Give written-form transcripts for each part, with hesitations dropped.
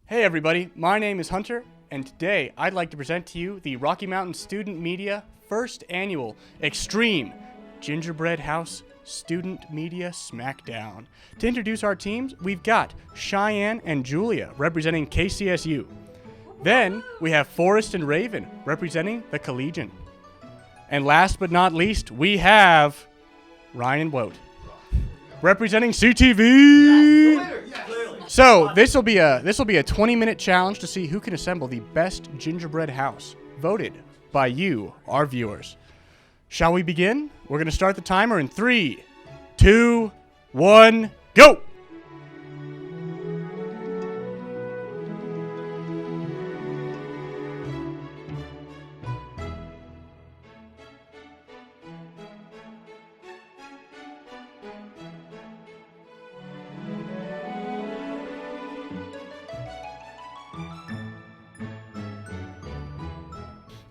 Hey everybody, my name is Hunter, and today I'd like to present to you the Rocky Mountain Student Media First Annual Extreme Gingerbread House Student Media Smackdown. To introduce our teams, we've got Cheyenne and Julia representing KCSU. Then we have Forrest and Raven representing the Collegian. And last but not least, we have Ryan Wout representing CTV. So this will be a 20-minute challenge to see who can assemble the best gingerbread house, voted by you, our viewers. Shall we begin? We're going to start the timer in 3, 2, 1, go!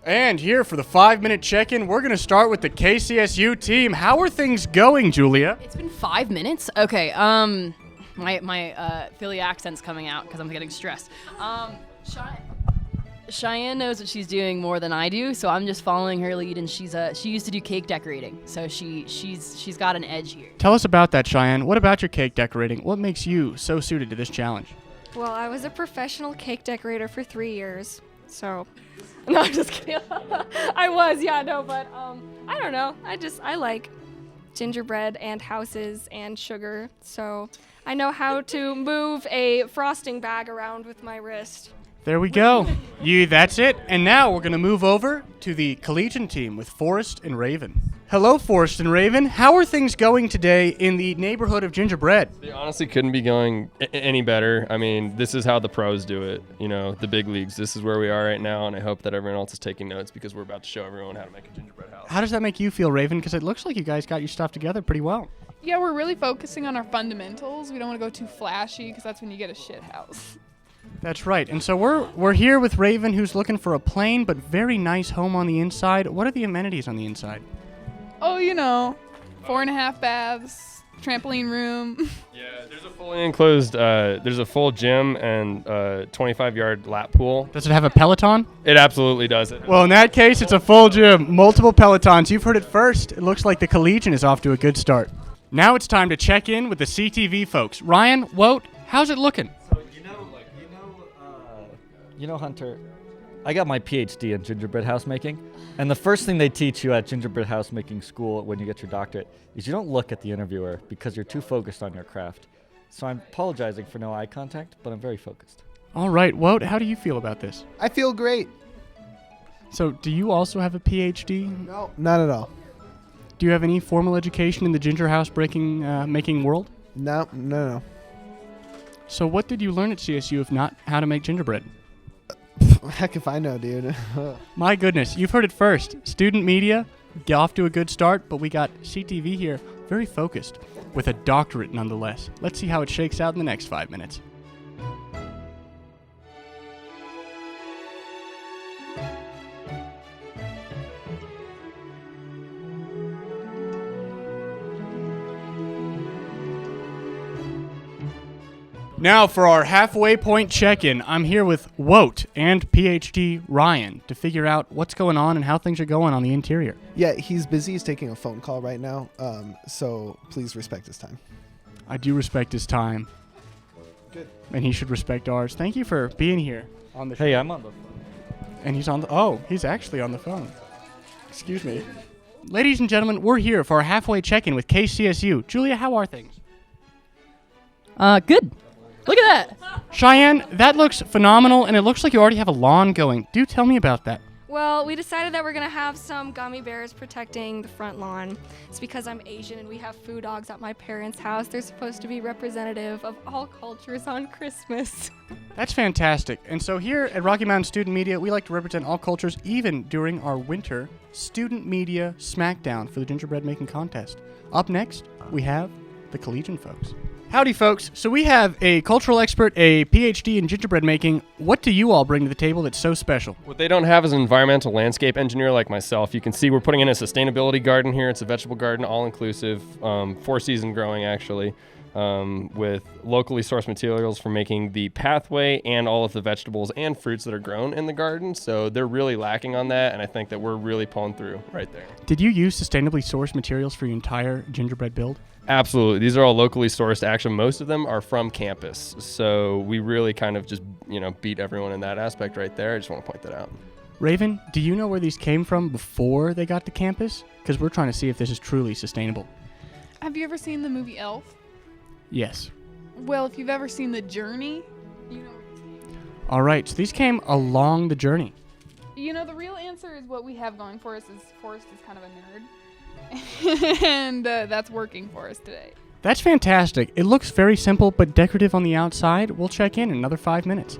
And here for the 5-minute check-in, we're going to start with the KCSU team. How are things going, Julia? It's been 5 minutes? Okay, my Philly accent's coming out because I'm getting stressed. Cheyenne knows what she's doing more than I do, so I'm just following her lead, and she used to do cake decorating, so she's got an edge here. Tell us about that, Cheyenne. What about your cake decorating? What makes you so suited to this challenge? Well, I was a professional cake decorator for 3 years, so... No, I'm just kidding. I was, yeah, no, but I don't know. I like gingerbread and houses and sugar, so I know how to move a frosting bag around with my wrist. There we go. That's it. And now we're going to move over to the Collegian team with Forrest and Raven. Hello, Forrest and Raven. How are things going today in the neighborhood of Gingerbread? They honestly couldn't be going any better. I mean, this is how the pros do it, the big leagues. This is where we are right now, and I hope that everyone else is taking notes because we're about to show everyone how to make a gingerbread house. How does that make you feel, Raven? Because it looks like you guys got your stuff together pretty well. Yeah, we're really focusing on our fundamentals. We don't want to go too flashy because that's when you get a shit house. That's right. And so we're here with Raven, who's looking for a plain but very nice home on the inside. What are the amenities on the inside? Oh, 4.5 baths, trampoline room. Yeah, there's a fully enclosed, there's a full gym and 25-yard lap pool. Does it have a Peloton? It absolutely does. Well, in that case, it's a full gym, multiple Pelotons. You've heard it first. It looks like the Collegian is off to a good start. Now it's time to check in with the CTV folks. Ryan, Wout, how's it looking? Hunter, I got my PhD in gingerbread house making, and the first thing they teach you at gingerbread house making school when you get your doctorate is you don't look at the interviewer because you're too focused on your craft. So I'm apologizing for no eye contact, but I'm very focused. All right, Wout, how do you feel about this? I feel great. So do you also have a PhD? No, not at all. Do you have any formal education in the ginger house making world? No. So what did you learn at CSU if not how to make gingerbread? Heck if I know, dude. My goodness, you've heard it first. Student media, get off to a good start, but we got CTV here, very focused, with a doctorate nonetheless. Let's see how it shakes out in the next 5 minutes. Now for our halfway point check-in, I'm here with Wout and PhD Ryan to figure out what's going on and how things are going on the interior. Yeah, he's busy. He's taking a phone call right now, so please respect his time. I do respect his time. Good. And he should respect ours. Thank you for being here on the show. Hey, I'm on the phone. And he's actually on the phone. Excuse me. Ladies and gentlemen, we're here for our halfway check-in with KCSU. Julia, how are things? Good. Look at that. Cheyenne, that looks phenomenal, and it looks like you already have a lawn going. Do tell me about that. Well, we decided that we're going to have some gummy bears protecting the front lawn. It's because I'm Asian and we have food dogs at my parents' house. They're supposed to be representative of all cultures on Christmas. That's fantastic. And so here at Rocky Mountain Student Media, we like to represent all cultures, even during our winter Student Media Smackdown for the Gingerbread Making Contest. Up next, we have the Collegian folks. Howdy, folks. So we have a cultural expert, a PhD in gingerbread making. What do you all bring to the table that's so special? What they don't have is an environmental landscape engineer like myself. You can see we're putting in a sustainability garden here. It's a vegetable garden, all-inclusive, 4-season growing, actually. with locally sourced materials for making the pathway and all of the vegetables and fruits that are grown in the garden. So they're really lacking on that, and I think that we're really pulling through right there. Did you use sustainably sourced materials for your entire gingerbread build? Absolutely. These are all locally sourced. Actually, most of them are from campus. So we really kind of just, beat everyone in that aspect right there. I just want to point that out. Raven, do you know where these came from before they got to campus? Because we're trying to see if this is truly sustainable. Have you ever seen the movie Elf? Yes. Well, if you've ever seen The Journey, you know. All right, so these came along the journey. The real answer is what we have going for us is Forrest is kind of a nerd. And that's working for us today. That's fantastic. It looks very simple but decorative on the outside. We'll check in another 5 minutes.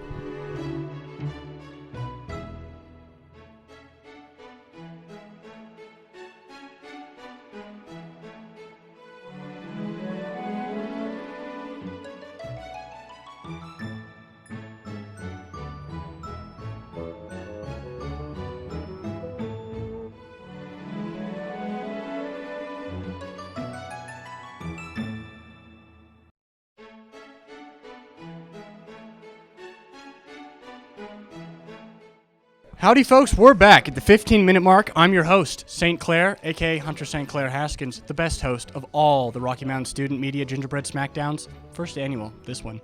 Howdy, folks. We're back at the 15-minute mark. I'm your host, St. Clair, a.k.a. Hunter St. Clair Haskins, the best host of all the Rocky Mountain Student Media Gingerbread Smackdowns, first annual, this one.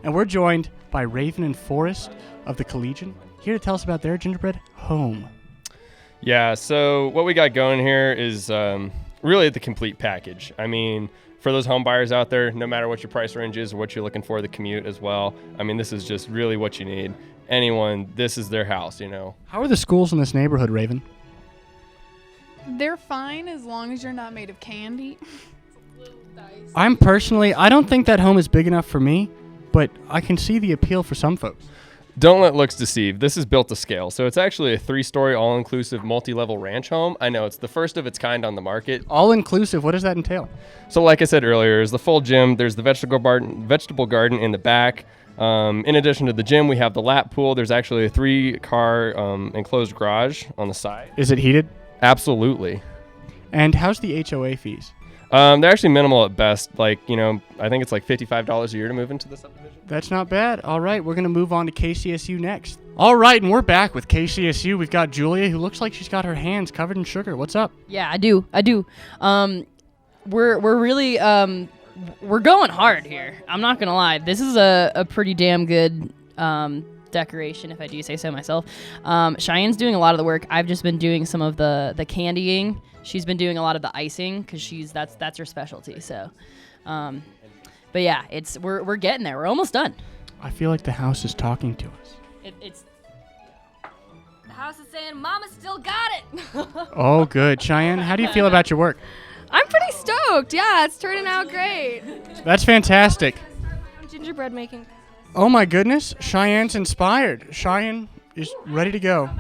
And we're joined by Raven and Forrest of The Collegian, here to tell us about their gingerbread home. Yeah, so what we got going here is really the complete package. I mean, for those home buyers out there, no matter what your price range is or what you're looking for, the commute as well, I mean, this is just really what you need. Anyone, this is their house, How are the schools in this neighborhood, Raven? They're fine as long as you're not made of candy. I don't think that home is big enough for me, but I can see the appeal for some folks. Don't let looks deceive. This is built to scale. So it's actually a 3-story all-inclusive multi-level ranch home. I know it's the first of its kind on the market. All-inclusive, what does that entail? So like I said earlier, there's the full gym. There's the vegetable garden in the back. In addition to the gym, we have the lap pool. There's actually a 3-car enclosed garage on the side. Is it heated? Absolutely. And how's the HOA fees? They're actually minimal at best. I think it's like $55 a year to move into the subdivision. That's not bad. All right, we're going to move on to KCSU next. All right, and we're back with KCSU. We've got Julia, who looks like she's got her hands covered in sugar. What's up? Yeah, I do. We're really we're going hard here. I'm not gonna lie. This is a pretty damn good decoration, if I do say so myself. Cheyenne's doing a lot of the work. I've just been doing some of the candying. She's been doing a lot of the icing because that's her specialty. So, but yeah, we're getting there. We're almost done. I feel like the house is talking to us. It's the house is saying, "Mama still got it." Oh, good. Cheyenne, how do you feel about your work? I'm pretty stoked. Yeah, it's turning out great. That's fantastic. Gingerbread making. Oh my goodness, Cheyenne's inspired. Cheyenne is ready to go.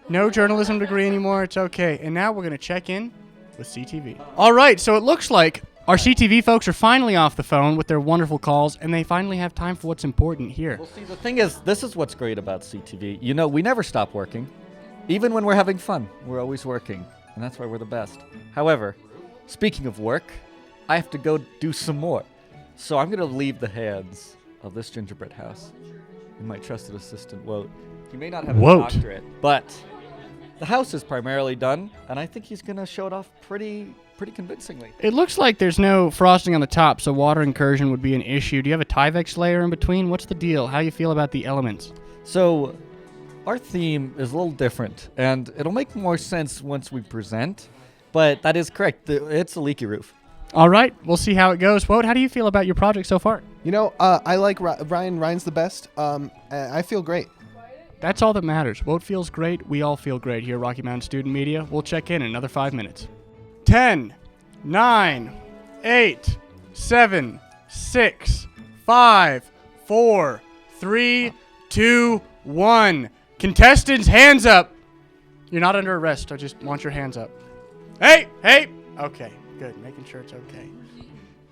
No journalism degree anymore. It's okay. And now we're going to check in with CTV. All right, so it looks like our CTV folks are finally off the phone with their wonderful calls, and they finally have time for what's important here. Well, see, the thing is, this is what's great about CTV. We never stop working. Even when we're having fun, we're always working. And that's why we're the best. However, speaking of work, I have to go do some more. So I'm going to leave the hands of this gingerbread house in my trusted assistant, Woat. He may not have a doctorate, but the house is primarily done, and I think he's going to show it off pretty convincingly. It looks like there's no frosting on the top, so water incursion would be an issue. Do you have a Tyvek layer in between? What's the deal? How do you feel about the elements? So our theme is a little different, and it'll make more sense once we present, but that is correct. It's a leaky roof. All right, we'll see how it goes. Woat, how do you feel about your project so far? I like Ryan. Ryan's the best. I feel great. That's all that matters. Woat feels great. We all feel great here at Rocky Mountain Student Media. We'll check in another 5 minutes. 10, 9, 8, 7, 6, 5, 4, 3, 2, 1. Contestants, hands up. You're not under arrest. I just want your hands up. Hey. Okay, good. Making sure it's okay.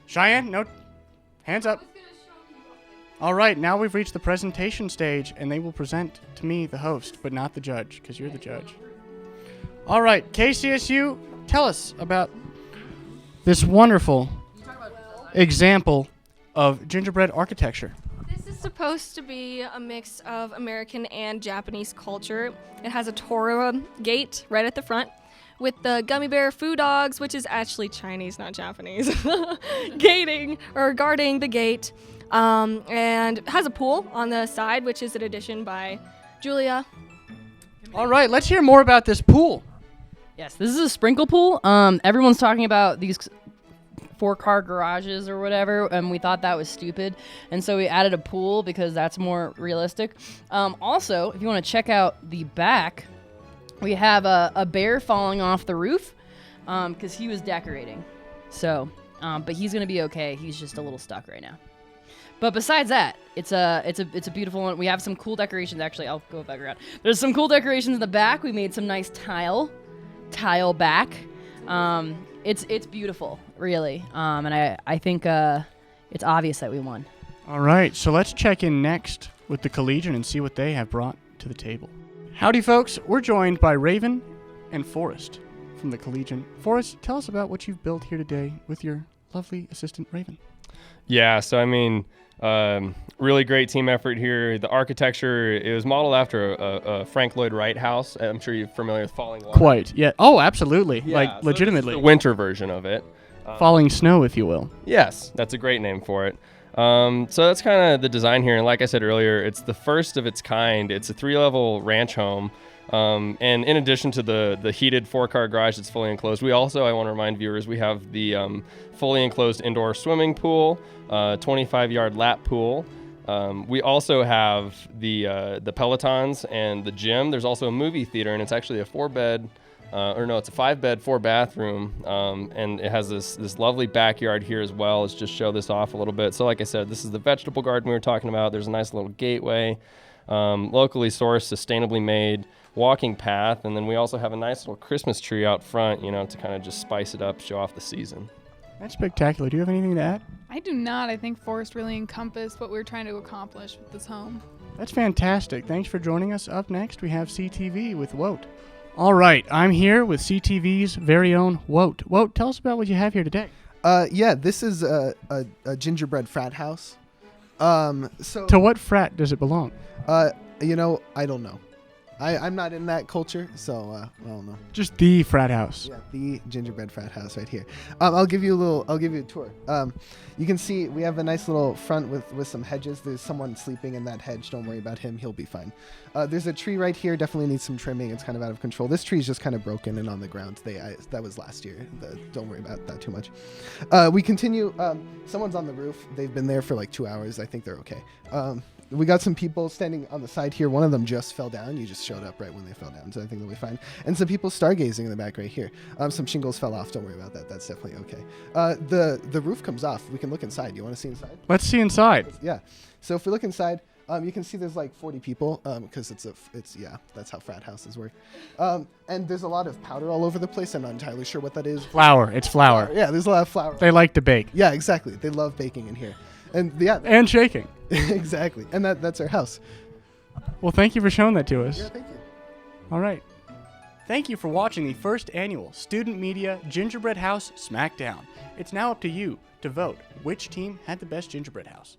Cheyenne, no. Hands up. All right, now we've reached the presentation stage, and they will present to me, the host, but not the judge, because you're the judge. All right, KCSU, tell us about this wonderful example of gingerbread architecture? This is supposed to be a mix of American and Japanese culture. It has a Torah gate right at the front with the gummy bear foo dogs, which is actually Chinese, not Japanese, guarding the gate. And it has a pool on the side, which is an addition by Julia. All right, let's hear more about this pool. Yes, this is a sprinkle pool. Everyone's talking about these 4-car garages or whatever, and we thought that was stupid, and so we added a pool because that's more realistic. Also, if you want to check out the back, we have a bear falling off the roof because he was decorating. So, but he's gonna be okay. He's just a little stuck right now. But besides that, it's a beautiful one. We have some cool decorations. Actually, I'll go back around. There's some cool decorations in the back. We made some nice tile back. It's beautiful, really. And I think it's obvious that we won. All right, so let's check in next with the Collegian and see what they have brought to the table. Howdy, folks. We're joined by Raven and Forrest from the Collegian. Forrest, tell us about what you've built here today with your lovely assistant, Raven. Yeah, so I mean, really great team effort here. The architecture, it was modeled after a Frank Lloyd Wright house. I'm sure you're familiar with Falling Water. Quite, yeah. Oh, absolutely. Yeah, like, so legitimately. this is the winter version of it. Falling snow, if you will. Yes, that's a great name for it. So that's kind of the design here. And like I said earlier, it's the first of its kind. It's a 3-level ranch home. And in addition to the heated 4-car garage that's fully enclosed, we also, I want to remind viewers, we have the fully enclosed indoor swimming pool, 25-yard lap pool. We also have the Pelotons and the gym. There's also a movie theater, and it's actually a 4-bed, it's a 5-bed, 4-bathroom, and it has this lovely backyard here as well. Let's just show this off a little bit. So like I said, this is the vegetable garden we were talking about. There's a nice little gateway, locally sourced, sustainably made walking path, and then we also have a nice little Christmas tree out front, to kind of just spice it up, show off the season. That's spectacular. Do you have anything to add? I do not. I think Forrest really encompassed what we were trying to accomplish with this home. That's fantastic. Thanks for joining us. Up next, we have CTV with Woat. All right, I'm here with CTV's very own Woat. Woat, tell us about what you have here today. Yeah, this is a gingerbread frat house. To what frat does it belong? I don't know. I'm not in that culture, so I don't know. Just the frat house. Yeah, the gingerbread frat house right here. I'll give you a tour. You can see we have a nice little front with some hedges. There's someone sleeping in that hedge. Don't worry about him. He'll be fine. There's a tree right here. Definitely needs some trimming. It's kind of out of control. This tree is just kind of broken and on the ground. That was last year. Don't worry about that too much. We continue. Someone's on the roof. They've been there for like 2 hours. I think they're okay. We got some people standing on the side here. One of them just fell down. You just showed up right when they fell down, so I think they'll be fine. And some people stargazing in the back right here. Some shingles fell off. Don't worry about that. That's definitely okay. The roof comes off. We can look inside. You want to see inside? Let's see inside. Yeah. So if we look inside, you can see there's like 40 people because that's how frat houses work. And there's a lot of powder all over the place. I'm not entirely sure what that is. Flour. It's flour. Yeah, there's a lot of flour. They like to bake. Yeah, exactly. They love baking in here. And yeah. And shaking. Exactly. And that's our house. Well, thank you for showing that to us. Yeah, thank you. All right. Thank you for watching the first annual Student Media Gingerbread House Smackdown. It's now up to you to vote which team had the best gingerbread house.